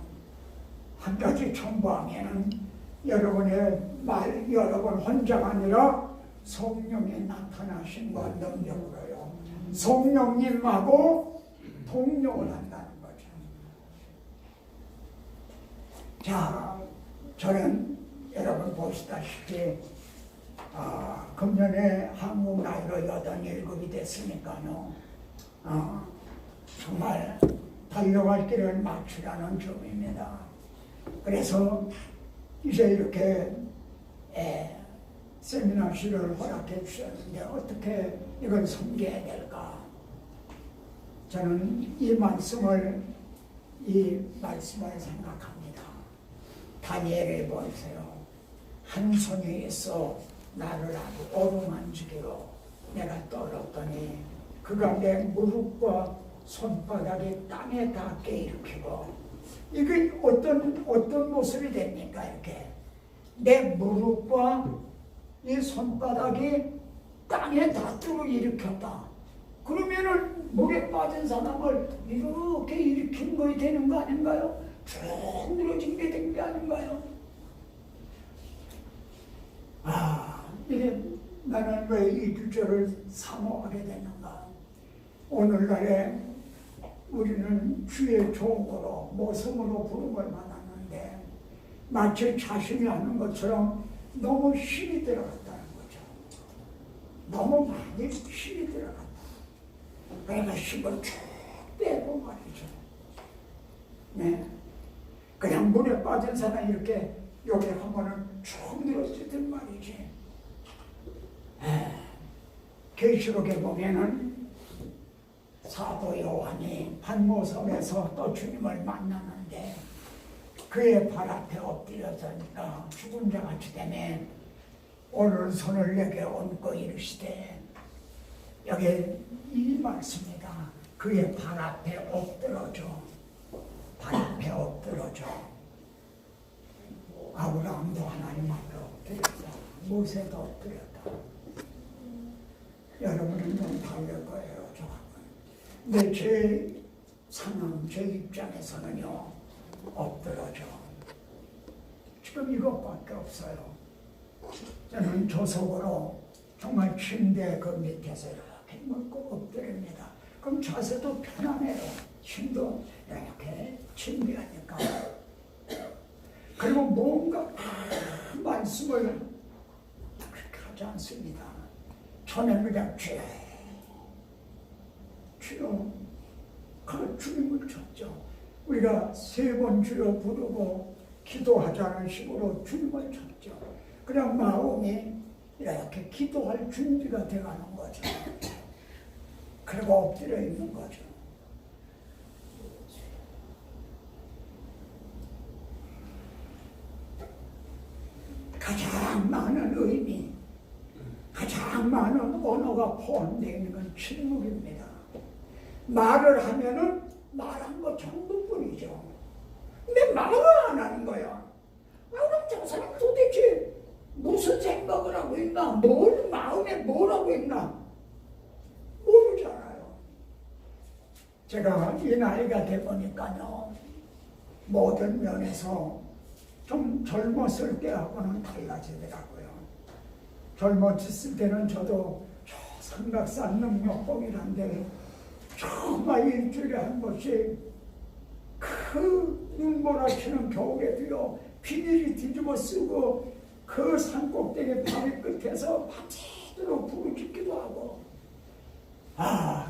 한 가지 첨부하면은 여러분 혼자가 아니라 성령이 나타나신과 능력으로요. 성령님하고 동력을 한다는 거죠. 자, 저는 여러분 보시다시피 금년에 한국 나이로 87이 됐으니까요. 정말 달려갈 길을 맞추라는 점입니다. 그래서 이제 이렇게 세미나실을 허락해 주셨는데 어떻게 이걸 섬겨야 될까? 저는 이 말씀을 생각합니다. 다니엘을 보세요. 한 손에 있어 나를 아주 어루만지기로 내가 떨었더니 그가 내 무릎과 손바닥이 땅에 닿게 일으키고, 이게 어떤 모습이 됩니까? 이렇게 내 무릎과 이 손바닥이 땅에 닿도록 일으켰다. 그러면은 물에 빠진 사람을 이렇게 일으킨 거이 되는 거 아닌가요? 쭉 늘어진 게 된 게 아닌가요? 이게 나는 왜 이 주제를 사모하게 되는가? 오늘날에 우리는 주의 종으로 모성으로 부름을 받았는데 마치 자신이 하는 것처럼 너무 힘이 들어갔다는 거죠. 너무 많이 힘이 들어갔다. 그러니까 힘을 쭉 빼고 말이죠. 네. 그냥 물에 빠진 사람이 이렇게 여기 하면은 쭉 늘어지든 말이지. 계시록에 보면은 사도 요한이 반모섬에서 또 주님을 만나는데 그의 발 앞에 엎드려서니까 죽은 자 같이 되면 오늘 손을 내게 얹고 이르시되, 여기 이 말씀이다. 그의 발 앞에 엎드려줘. 발 앞에 엎드러져. 아브라함도 하나님 앞에 엎드렸다. 모세도 엎드렸다. 여러분은 좀 다를 거예요. 저하고는. 근데 제 상황, 제 입장에서는요, 엎드러져. 지금 이것밖에 없어요. 저는 조석으로 정말 침대 그 밑에서 이렇게 먹고 엎드립니다. 그럼 자세도 편안해요. 힘도 이렇게 침대하니까. 그리고 뭔가 말씀을 그렇게 하지 않습니다. 저는 그냥 주여 그 주님을 쳤죠. 우리가 3번 주여 부르고 기도하자는 식으로 주님을 쳤죠. 그냥 마음이 이렇게 기도할 준비가 돼가는 거죠. 그리고 엎드려 있는 거죠. 가장 많은 의미, 가장 많은 언어가 포함되어 있는 건 침묵입니다. 말을 하면은 말한 거 정도뿐이죠. 근데 말을 안 하는 거야. 그럼 저 사람 도대체 무슨 생각을 하고 있나? 뭘 마음에 뭘 하고 있나? 모르잖아요. 제가 이 나이가 돼 보니까요, 모든 면에서 좀 젊었을 때하고는 달라지더라고요. 젊었을 때는 저도 저 삼각산 능력봉이란데 정말 일주일에 한 번씩 그 눈몰아치는 겨울에도요, 비닐이 뒤집어 쓰고 그 산꼭대기 바위 끝에서 밤새도록 부르짖기도 하고,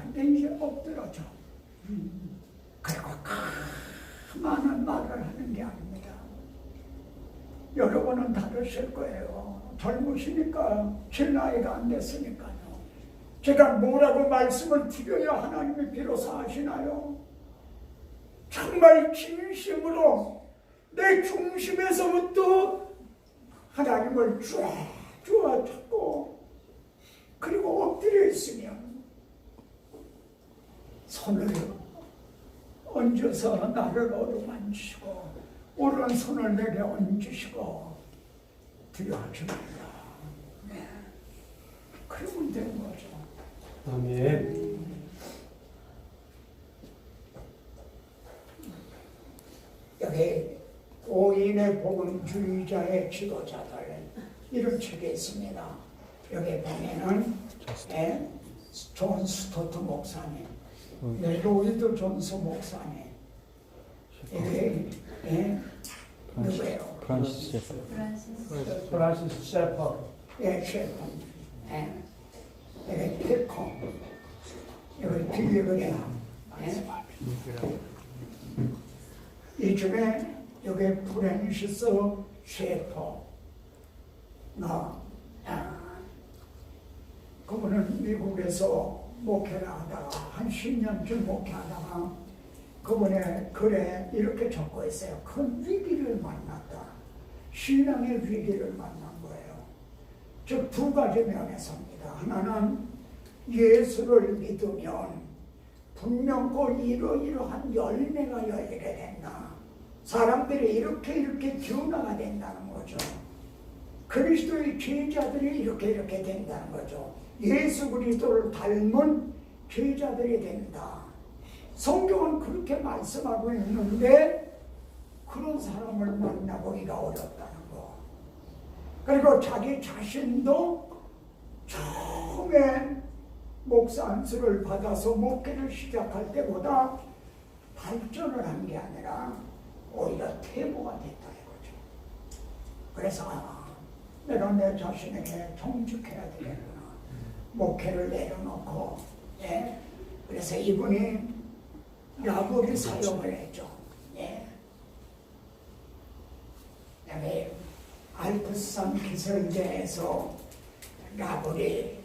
근데 이제 엎드러져. 그리고 많은 말을 하는 게 아닙니다. 여러분은 다르실 거예요. 젊으시니까, 제 나이가 안 됐으니까요. 제가 뭐라고 말씀을 드려야 하나님이 비로소 하시나요? 정말 진심으로 내 중심에서부터 하나님을 쫙 찾고, 그리고 엎드려 있으면 손을 얹어서 나를 어루만지시고 오른손을 내게 얹으시고 두려워하지 말라. 네. 그러면 되는 거죠. 아멘. 여기 오인의 복음주의자의 지도자들 이런 책이 있습니다. 여기 보면은 존 스토트 목사님, 로이드 존스 목사님, 이게 누구예요? 프란시스 셰퍼. 셰퍼. 여기 피코, 여기 빌리그레. 이 중에 여기 프란시스 셰퍼. 그분은 미국에서 목회를 하다가 한 10년쯤 목회하다가 그분의 글에 이렇게 적고 있어요. 큰 위기를 만났다. 신앙의 위기를 만난 거예요. 즉 2가지 면에서입니다. 하나는 예수를 믿으면 분명코 이러이러한 열매가 열리게 된다. 사람들이 이렇게 변화가 된다는 거죠. 그리스도의 제자들이 이렇게 된다는 거죠. 예수 그리스도를 닮은 제자들이 된다. 성경은 그렇게 말씀하고 있는데 그런 사람을 만나보기가 어렵다는 거. 그리고 자기 자신도 처음에 목사 안수를 받아서 목회를 시작할 때보다 발전을 한 게 아니라 오히려 퇴보가 됐다 이거죠. 그래서 내가 내 자신에게 정직해야 되겠구나. 목회를 내려놓고, 그래서 이분이 라보리 사용을 했죠. 여기 알프스산 기설대에서 라보리,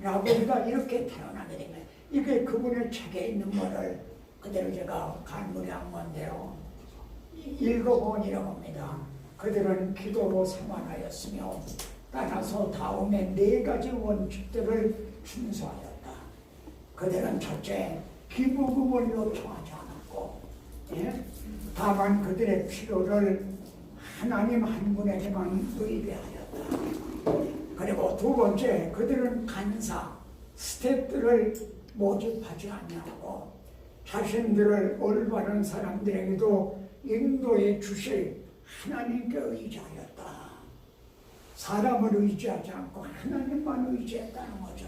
라보리가 이렇게 태어나게 되면 이게 그분의 책에 있는 거를 그대로 제가 간무량한 대로 읽어보니라고 합니다. 그들은 기도로 생활하였으며 따라서 다음에 4가지 원칙들을 준수하였다. 그들은 첫째, 기부금을 요청하지 않았고, 예? 다만 그들의 필요를 하나님 한 분에게만 의뢰하였다. 그리고 두 번째, 그들은 간사, 스태프들을 모집하지 않냐고 자신들을 올바른 사람들에게도 인도해 주실 하나님께 의지하였다. 사람을 의지하지 않고 하나님만 의지했다는 거죠.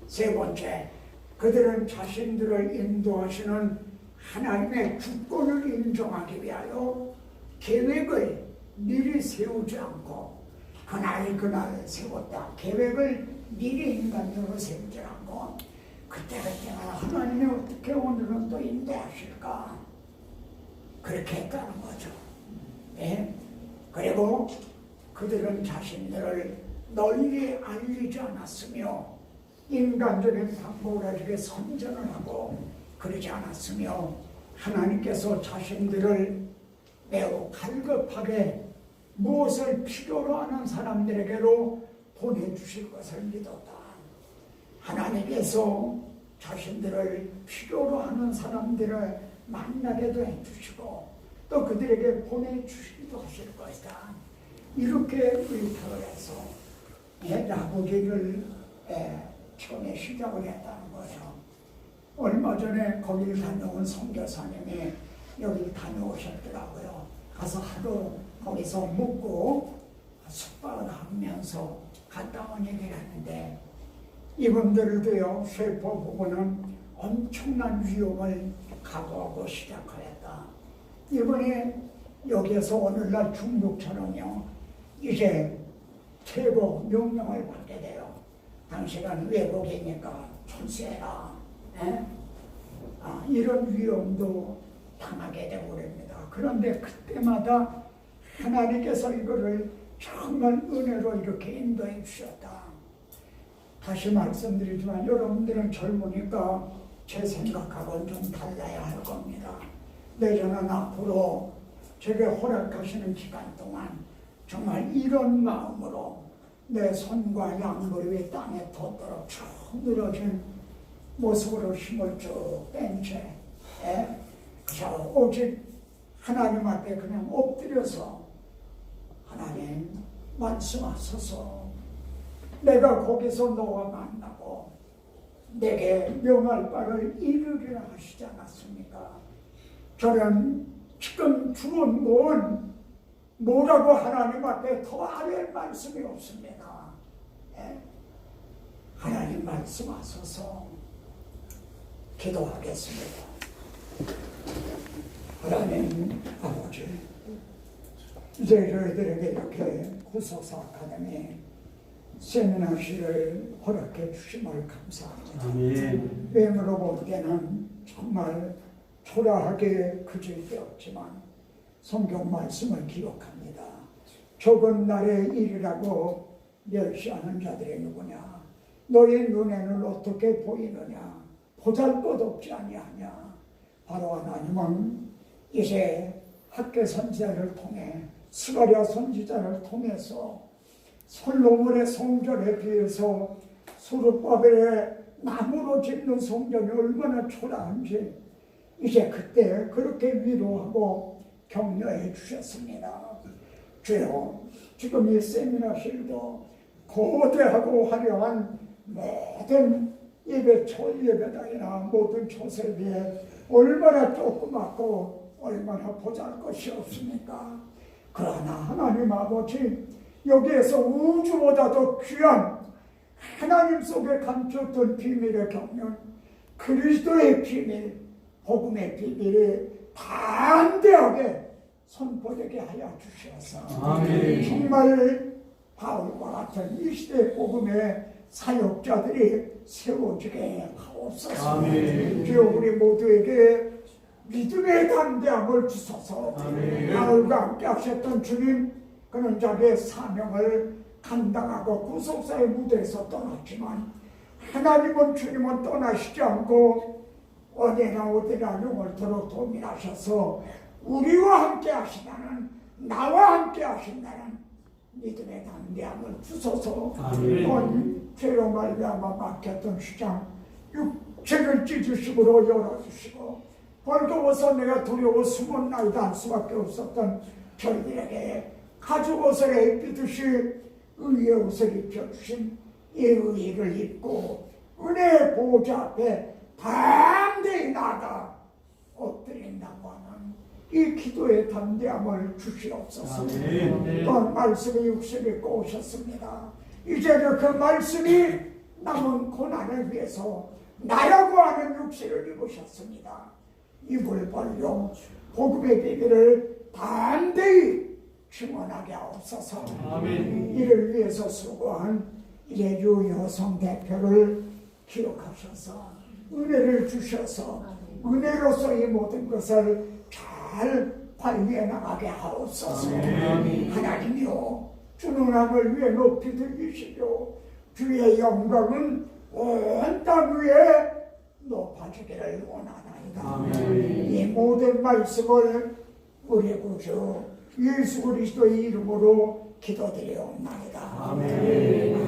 세 번째, 그들은 자신들을 인도하시는 하나님의 주권을 인정하기 위하여 계획을 미리 세우지 않고 그날 세웠다. 계획을 미리 인간적으로 세우지 않고 그때마다 하나님이 어떻게 오늘은 또 인도하실까 그렇게 했다는 거죠. 예? 그리고 그들은 자신들을 널리 알리지 않았으며 인간적인 방법을 가지고 선전을 하고 그러지 않았으며 하나님께서 자신들을 매우 갈급하게 무엇을 필요로 하는 사람들에게로 보내주실 것을 믿었다. 하나님께서 자신들을 필요로 하는 사람들을 만나게도 해주시고 또 그들에게 보내주시기도 하실 것이다. 이렇게 의탁을 해서 라보기를 처음에 시작을 했다는 거죠. 얼마 전에 거기를 다녀온 선교사님이 여기 다녀오셨더라고요. 가서 하루 거기서 묵고 숙박을 하면서 갔다 온 얘기를 하는데 이분들도요, 쉐퍼 보고는 엄청난 위험을 각오하고 시작하였다. 이번에 여기에서 오늘날 중국처럼요, 이제 퇴거 명령을 받게 돼요. 당신은 외국이니까 출세해라. 이런 위험도 당하게 되고 그럽니다. 그런데 그때마다 하나님께서 이거를 정말 은혜로 이렇게 인도해 주셨다. 다시 말씀드리지만 여러분들은 젊으니까 제 생각하고는 좀 달라야 할 겁니다. 저는 앞으로 제게 허락하시는 기간 동안 정말 이런 마음으로 내 손과 양무릎이 땅에 닿도록 쭉 늘어진 모습으로 힘을 쭉 뺀 채 오직 하나님 앞에 그냥 엎드려서 하나님 말씀하소서. 내가 거기서 너와 만나고 내게 명할 바를 이루리라 하시지 않았습니까? 저는 지금 주은 뭐라고 하나님 앞에 더 아랠 말씀이 없습니다. 하나님 말씀하소서. 기도하겠습니다. 하나님 아버지, 이제 저희들에게 이렇게 구소사 아카데미 세미나실을 허락해 주심을 감사합니다. 아멘. 외모로 볼 때는 정말 초라하게 그질되었지만 성경 말씀을 기록합니다. 적은 날의 일이라고 멸시하는 자들이 누구냐? 너의 눈에는 어떻게 보이느냐? 보잘것없지 아니하냐? 바로 하나님은 이제 학계 선지자를 통해 스가랴 선지자를 통해서 솔로몬의 성전에 비해서 수르바벨의 나무로 짓는 성전이 얼마나 초라한지 이제 그때 그렇게 위로하고 격려해 주셨습니다. 주여, 지금 이 세미나실도 거대하고 화려한 모든 예배, 초예배당이나 모든 초세비에 얼마나 조그맣고 얼마나 보잘것이 없습니까? 그러나 하나님 아버지, 여기에서 우주보다 더 귀한 하나님 속에 감췄던 비밀의 경륜, 그리스도의 비밀, 복음의 비밀이 담대하게 선포되게 하여 주셔서 아멘. 정말 바울과 같은 이 시대 복음의 사역자들이 세워지게 하옵소서. 아멘. 우리 모두에게 믿음의 담대함을 주소서. 바울과 함께 하셨던 주님, 그는 자기의 사명을 감당하고 구속사의 무대에서 떠났지만 하나님은 주님은 떠나시지 않고 어디나 어디나 영원토록 동일하셔서 우리와 함께 하시다는, 나와 함께 하신다는 믿음의 담대함을 주소서. 온 죄로 말미암아 막혔던 시장 육체를 찢으심으로 열어주시고 벌거워서 내가 두려워 숨었나이다 할 수밖에 없었던 저희들에게 가죽 옷을 입히듯이 의의 옷을 입혀주신 이 의를 입고 은혜의 보좌 앞에 담대히 나가 엎드린다고 하는 이 기도의 담대함을 주시옵소서. 또한 말씀이 육신을 입고 오셨습니다. 이제는 그 말씀이 남은 고난을 위해서 나라고 하는 육신을 입으셨습니다. 입을 벌려 복음의 비밀을 담대히 증언하게 하옵소서. 이를 위해서 수고한 이제 유여성 대표를 기억하셔서 은혜를 주셔서 은혜로서 이 모든 것을 잘 관리해 나가게 하옵소서. 하나님이여, 주는 하늘 위에 높이 들리시며 주의 영광은 온 땅 위에 높아지기를 원하나이다. 이 모든 말씀을 우리 구주 예수 그리스도의 이름으로 기도드리옵나이다. 아멘.